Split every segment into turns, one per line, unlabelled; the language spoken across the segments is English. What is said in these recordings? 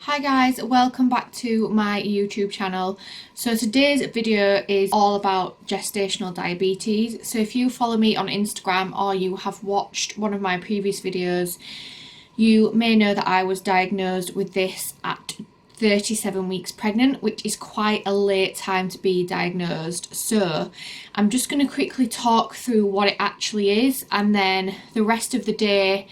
Hi guys, welcome back to my YouTube channel. So today's video is all about gestational diabetes. So if you follow me on Instagram or you have watched one of my previous videos, you may know that I was diagnosed with this at 37 weeks pregnant, which is quite a late time to be diagnosed. So I'm just going to quickly talk through what it actually is, and then the rest of the day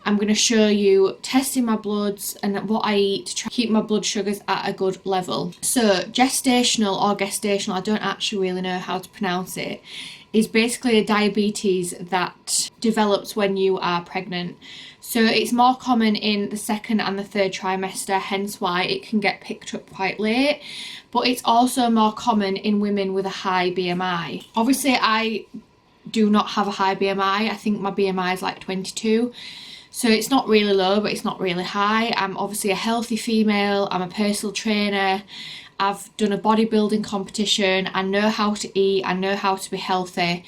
I'm going to show you testing my bloods and what I eat to try to keep my blood sugars at a good level. So gestational, I don't actually really know how to pronounce it, is basically a diabetes that develops when you are pregnant. So it's more common in the second and the third trimester, hence why it can get picked up quite late. But it's also more common in women with a high BMI. Obviously, I do not have a high BMI. I think my BMI is like 22. So it's not really low, but it's not really high. I'm obviously a healthy female. I'm a personal trainer. I've done a bodybuilding competition. I know how to eat. I know how to be healthy.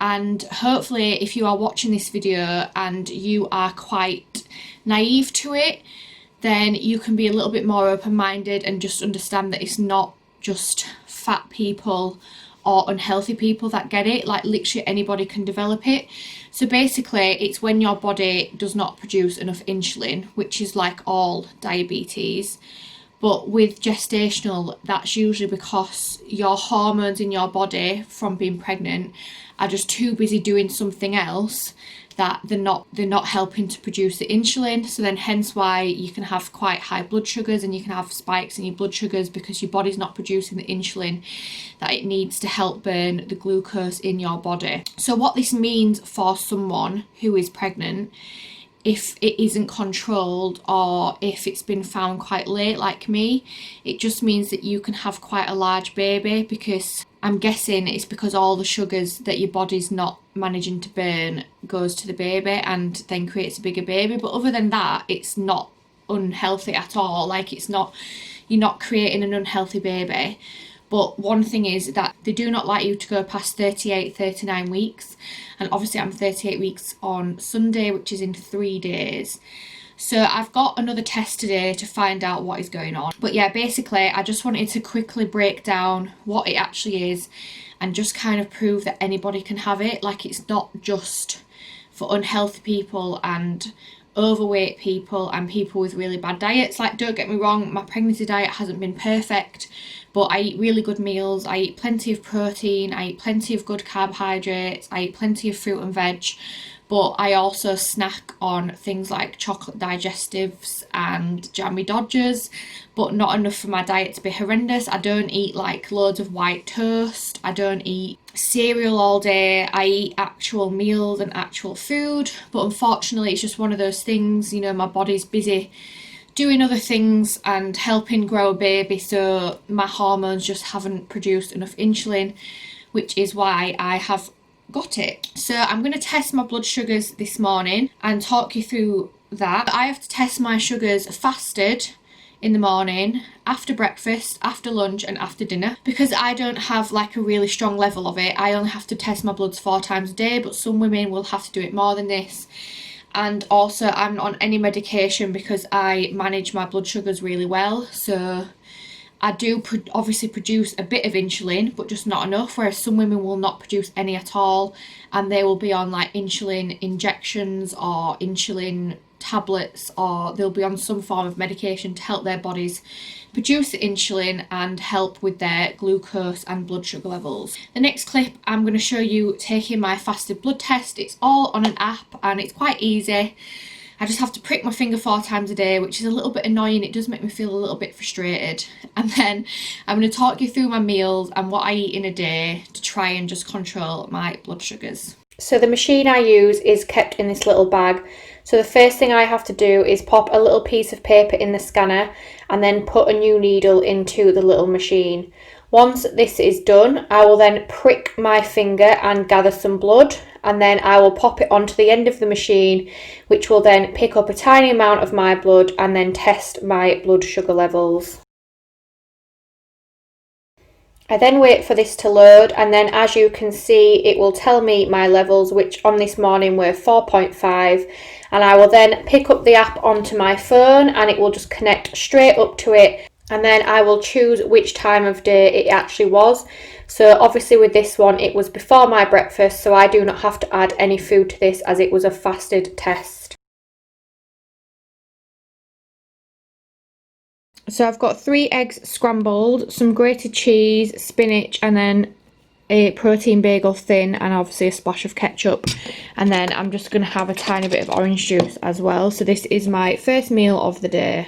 And hopefully, if you are watching this video and you are quite naive to it, then you can be a little bit more open-minded and just understand that it's not just fat people or unhealthy people that get it. Like, literally anybody can develop it. So basically, it's when your body does not produce enough insulin, which is like all diabetes. But with gestational, that's usually because your hormones in your body from being pregnant are just too busy doing something else, that they're not helping to produce the insulin. So then hence why you can have quite high blood sugars and you can have spikes in your blood sugars, because your body's not producing the insulin that it needs to help burn the glucose in your body. So what this means for someone who is pregnant, if it isn't controlled or if it's been found quite late like me, it just means that you can have quite a large baby, because I'm guessing it's because all the sugars that your body's not managing to burn goes to the baby and then creates a bigger baby. But other than that, it's not unhealthy at all. Like, it's not, you're not creating an unhealthy baby. But one thing is that they do not like you to go past 38, 39 weeks. And obviously I'm 38 weeks on Sunday, which is in 3 days. So I've got another test today to find out what is going on. But yeah, basically I just wanted to quickly break down what it actually is and just kind of prove that anybody can have it. Like, it's not just for unhealthy people and overweight people and people with really bad diets. Like, don't get me wrong, my pregnancy diet hasn't been perfect, but I eat really good meals. I eat plenty of protein, I eat plenty of good carbohydrates, I eat plenty of fruit and veg, but I also snack on things like chocolate digestives and jammy dodgers, but not enough for my diet to be horrendous. I don't eat like loads of white toast, I don't eat cereal all day. I eat actual meals and actual food, but unfortunately it's just one of those things, you know, my body's busy doing other things and helping grow a baby, so my hormones just haven't produced enough insulin, which is why I have got it. So I'm going to test my blood sugars this morning and talk you through that. I have to test my sugars fasted in the morning, after breakfast, after lunch and after dinner, because I don't have like a really strong level of it. I only have to test my bloods 4 times a day, but some women will have to do it more than this. And also I'm not on any medication because I manage my blood sugars really well. So I do obviously produce a bit of insulin, but just not enough, whereas some women will not produce any at all, and they will be on like insulin injections or insulin tablets, or they'll be on some form of medication to help their bodies produce the insulin and help with their glucose and blood sugar levels. The next clip I'm going to show you taking my fasted blood test. It's all on an app and it's quite easy. I just have to prick my finger 4 times a day, which is a little bit annoying. It does make me feel a little bit frustrated. And then I'm going to talk you through my meals and what I eat in a day to try and just control my blood sugars. So the machine I use is kept in this little bag. So the first thing I have to do is pop a little piece of paper in the scanner and then put a new needle into the little machine. Once this is done, I will then prick my finger and gather some blood, and then I will pop it onto the end of the machine, which will then pick up a tiny amount of my blood and then test my blood sugar levels. I then wait for this to load, and then as you can see it will tell me my levels, which on this morning were 4.5, and I will then pick up the app onto my phone and it will just connect straight up to it, and then I will choose which time of day it actually was. So obviously with this one it was before my breakfast, so I do not have to add any food to this as it was a fasted test. So I've got 3 eggs scrambled, some grated cheese, spinach, and then a protein bagel thin, and obviously a splash of ketchup. And then I'm just going to have a tiny bit of orange juice as well. So this is my first meal of the day.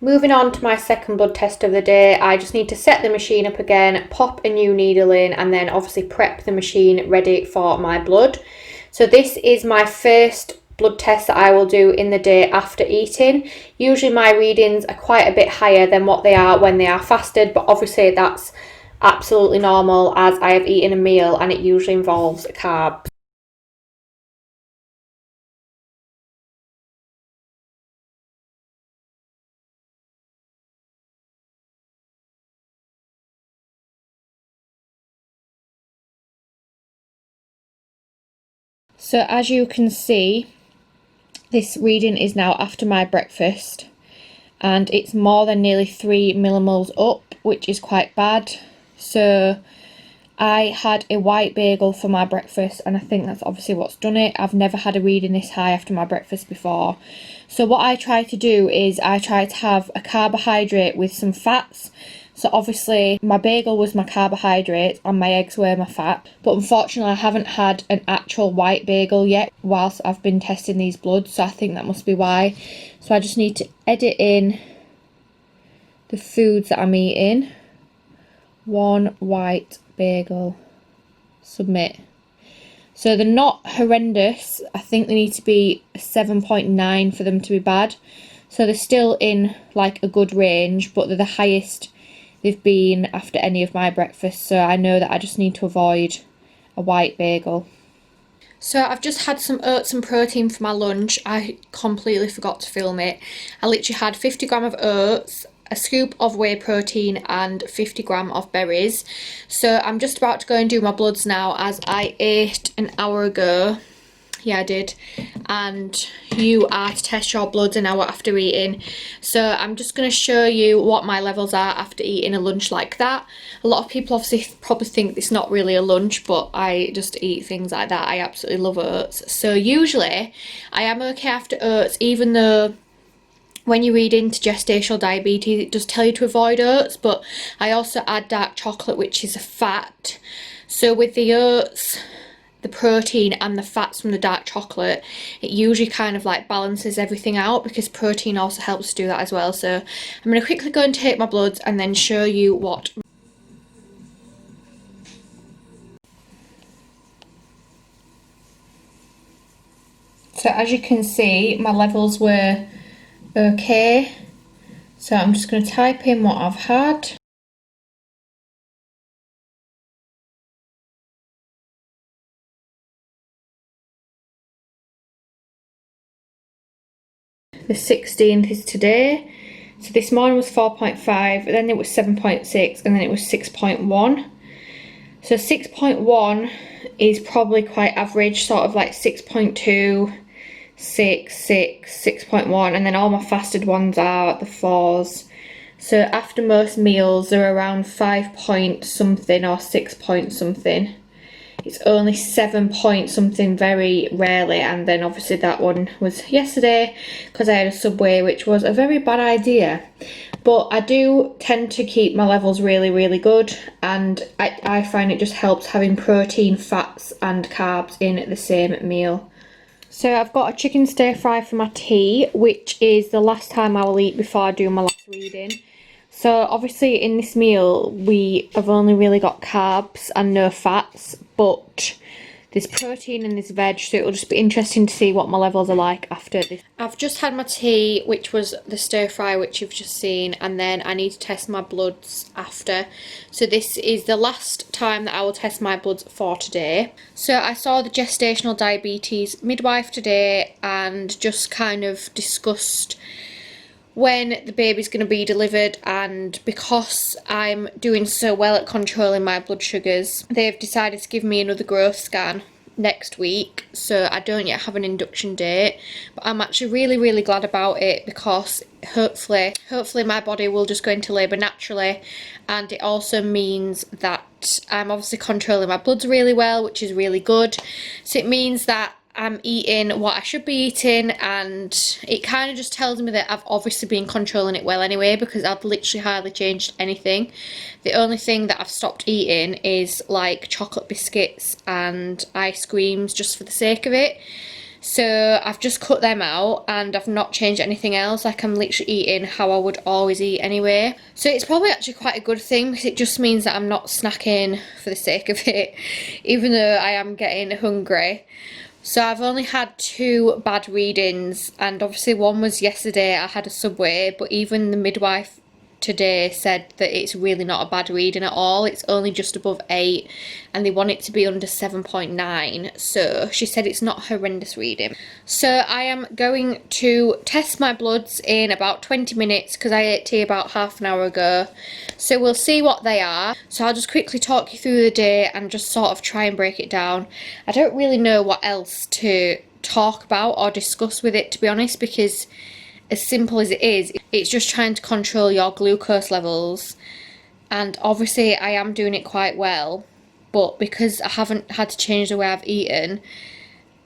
Moving on to my second blood test of the day, I just need to set the machine up again, pop a new needle in, and then obviously prep the machine ready for my blood. So this is my first blood test that I will do in the day after eating. Usually my readings are quite a bit higher than what they are when they are fasted, but obviously that's absolutely normal as I have eaten a meal and it usually involves carbs. So as you can see, this reading is now after my breakfast and it's more than nearly 3 millimoles up, which is quite bad. So I had a white bagel for my breakfast and I think that's obviously what's done it. I've never had a reading this high after my breakfast before. So what I try to do is I try to have a carbohydrate with some fats. So obviously my bagel was my carbohydrate and my eggs were my fat. But unfortunately I haven't had an actual white bagel yet whilst I've been testing these bloods. So I think that must be why. So I just need to edit in the foods that I'm eating. 1 white bagel. Submit. So they're not horrendous. I think they need to be 7.9 for them to be bad. So they're still in like a good range, but they're the highest they've been after any of my breakfasts. So I know that I just need to avoid a white bagel. So I've just had some oats and protein for my lunch. I completely forgot to film it. I literally had 50 gram of oats, a scoop of whey protein and 50 gram of berries. So I'm just about to go and do my bloods now as I ate an hour ago. Yeah, I did. And you are to test your bloods an hour after eating. So I'm just going to show you what my levels are after eating a lunch like that. A lot of people obviously probably think it's not really a lunch, but I just eat things like that. I absolutely love oats. So usually I am okay after oats, even though when you read into gestational diabetes it does tell you to avoid oats, but I also add dark chocolate, which is a fat. So with the oats, the protein and the fats from the dark chocolate, it usually kind of like balances everything out because protein also helps do that as well. So I'm going to quickly go and take my bloods and then show you what. So as you can see, my levels were okay. So I'm just going to type in what I've had. The 16th is today. So this morning was 4.5, then it was 7.6, and then it was 6.1. So 6.1 is probably quite average, sort of like 6.2, 6.1, and then all my fasted ones are at the 4s. So after most meals, they're around 5 point something or 6 point something. It's only 7 point something very rarely, and then obviously that one was yesterday because I had a Subway, which was a very bad idea. But I do tend to keep my levels really good, and I find it just helps having protein, fats and carbs in the same meal. So I've got a chicken stir fry for my tea, which is the last time I will eat before I do my last reading. So obviously in this meal we have only really got carbs and no fats, but there's protein and there's veg, so it'll just be interesting to see what my levels are like after this. I've just had my tea, which was the stir fry, which you've just seen, and then I need to test my bloods after. So this is the last time that I will test my bloods for today. So I saw the gestational diabetes midwife today and just kind of discussed when the baby's going to be delivered, and because I'm doing so well at controlling my blood sugars, they've decided to give me another growth scan next week, so I don't yet have an induction date, but I'm actually really glad about it, because hopefully my body will just go into labour naturally, and it also means that I'm obviously controlling my bloods really well, which is really good. So it means that I'm eating what I should be eating, and it kind of just tells me that I've obviously been controlling it well anyway, because I've literally hardly changed anything. The only thing that I've stopped eating is like chocolate biscuits and ice creams, just for the sake of it. So I've just cut them out, and I've not changed anything else. Like, I'm literally eating how I would always eat anyway. So it's probably actually quite a good thing, because it just means that I'm not snacking for the sake of it, even though I am getting hungry. So I've only had 2 bad readings, and obviously one was yesterday. I had a Subway, but even the midwife today said that it's really not a bad reading at all. It's only just above 8, and they want it to be under 7.9, so she said it's not a horrendous reading. So I am going to test my bloods in about 20 minutes, because I ate tea about half an hour ago, so we'll see what they are. So I'll just quickly talk you through the day and just sort of try and break it down. I don't really know what else to talk about or discuss with it, to be honest, because as simple as it is, it's just trying to control your glucose levels, and obviously I am doing it quite well, but because I haven't had to change the way I've eaten,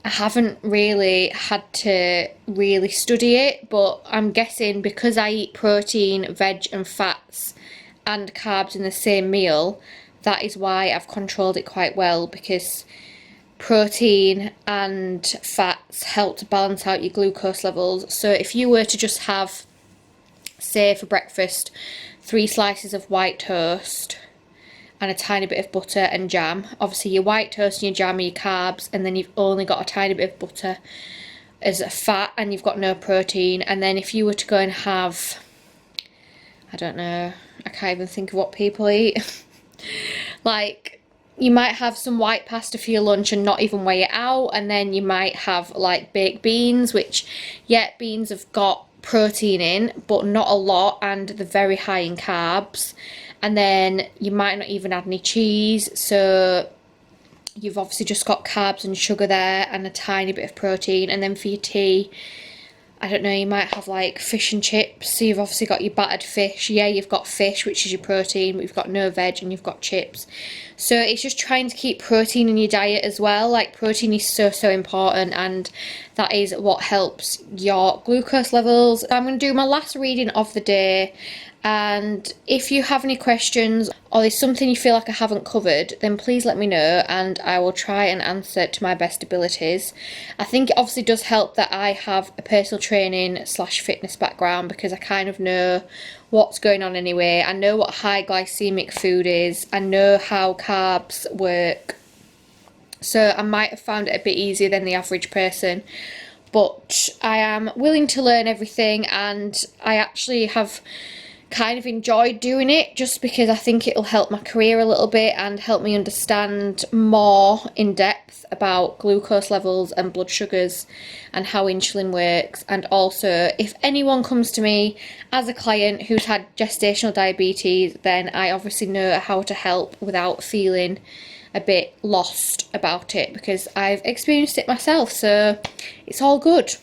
I haven't really had to really study it. But I'm guessing because I eat protein, veg and fats and carbs in the same meal, that is why I've controlled it quite well, because protein and fats help to balance out your glucose levels. So if you were to just have, say for breakfast, 3 slices of white toast and a tiny bit of butter and jam, obviously your white toast and your jam are your carbs, and then you've only got a tiny bit of butter as a fat, and you've got no protein. And then if you were to go and have, I don't know, I can't even think of what people eat like, you might have some white pasta for your lunch and not even weigh it out, and then you might have like baked beans, which, yeah, beans have got protein in, but not a lot, and they're very high in carbs. And then you might not even add any cheese, so you've obviously just got carbs and sugar there and a tiny bit of protein. And then for your tea, I don't know, you might have like fish and chips. So you've obviously got your battered fish. Yeah, you've got fish, which is your protein, but you've got no veg, and you've got chips. So it's just trying to keep protein in your diet as well. Like, protein is so important, and that is what helps your glucose levels. I'm going to do my last reading of the day, and if you have any questions or there's something you feel like I haven't covered, then please let me know, and I will try and answer to my best abilities. I think it obviously does help that I have a personal training / fitness background, because I kind of know what's going on anyway. I know what high glycemic food is, I know how carbs work, so I might have found it a bit easier than the average person. But I am willing to learn everything, and I actually have kind of enjoyed doing it, just because I think it'll help my career a little bit and help me understand more in depth about glucose levels and blood sugars and how insulin works. And also, if anyone comes to me as a client who's had gestational diabetes, then I obviously know how to help without feeling a bit lost about it, because I've experienced it myself, so it's all good.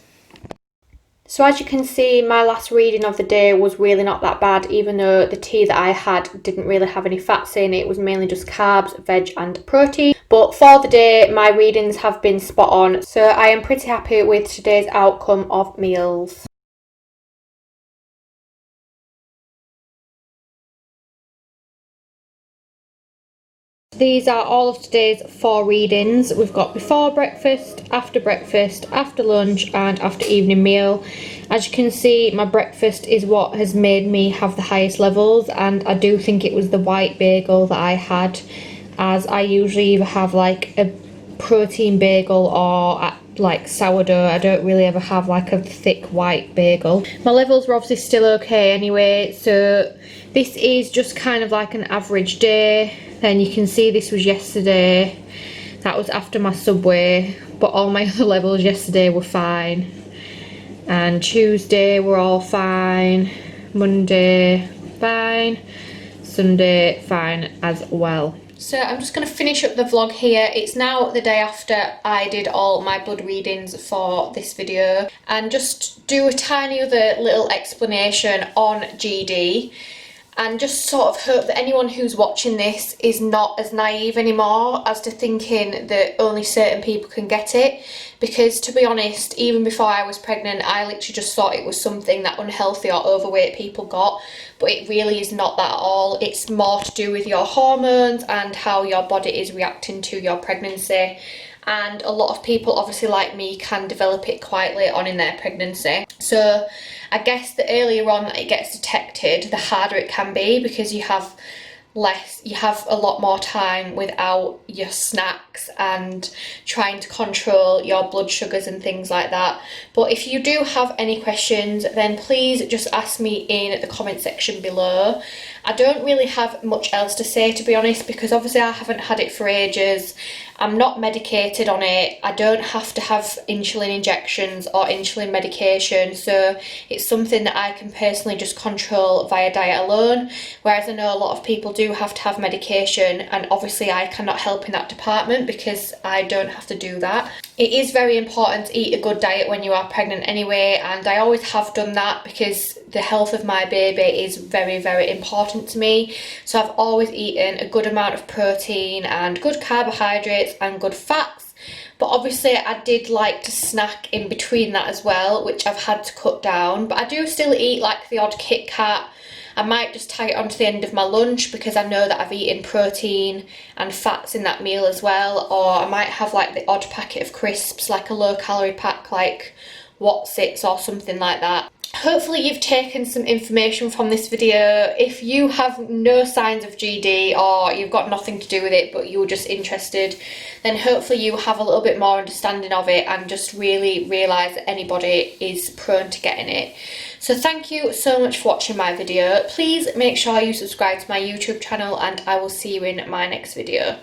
So as you can see, my last reading of the day was really not that bad, even though the tea that I had didn't really have any fats in. It was mainly just carbs, veg and protein. But for the day, my readings have been spot on, so I am pretty happy with today's outcome of meals. These are all of today's 4 readings. We've got before breakfast, after lunch and after evening meal. As you can see, my breakfast is what has made me have the highest levels, and I do think it was the white bagel that I had, as I usually either have like a protein bagel or like sourdough. I don't really ever have like a thick white bagel. My levels were obviously still okay anyway, so this is just kind of like an average day. Then you can see this was yesterday, that was after my Subway, but all my other levels yesterday were fine. and Tuesday we're all fine, Monday fine, Sunday fine as well. So I'm just going to finish up the vlog here. It's now the day after I did all my blood readings for this video, and just do a tiny other little explanation on GD, and just sort of hope that anyone who's watching this is not as naive anymore as to thinking that only certain people can get it. Because to be honest, even before I was pregnant, I literally just thought it was something that unhealthy or overweight people got, but it really is not that at all. It's more to do with your hormones and how your body is reacting to your pregnancy. And a lot of people, obviously like me, can develop it quite late on in their pregnancy. So I guess the earlier on that it gets detected, the harder it can be, because you have a lot more time without your snacks and trying to control your blood sugars and things like that. But if you do have any questions, then please just ask me in the comment section below. I don't really have much else to say, to be honest, because obviously I haven't had it for ages. I'm not medicated on it. I don't have to have insulin injections or insulin medication, so it's something that I can personally just control via diet alone, whereas I know a lot of people do have to have medication, and obviously I cannot help in that department because I don't have to do that. It is very important to eat a good diet when you are pregnant anyway, and I always have done that because the health of my baby is very, very important to me. So I've always eaten a good amount of protein and good carbohydrates and good fats. But obviously I did like to snack in between that as well, which I've had to cut down. But I do still eat like the odd Kit Kat. I might just tie it onto the end of my lunch because I know that I've eaten protein and fats in that meal as well. Or I might have like the odd packet of crisps, like a low calorie pack like Wotsits or something like that. Hopefully you've taken some information from this video. If you have no signs of GD or you've got nothing to do with it but you were just interested, then hopefully you have a little bit more understanding of it and just really realise that anybody is prone to getting it. So thank you so much for watching my video. Please make sure you subscribe to my YouTube channel, and I will see you in my next video.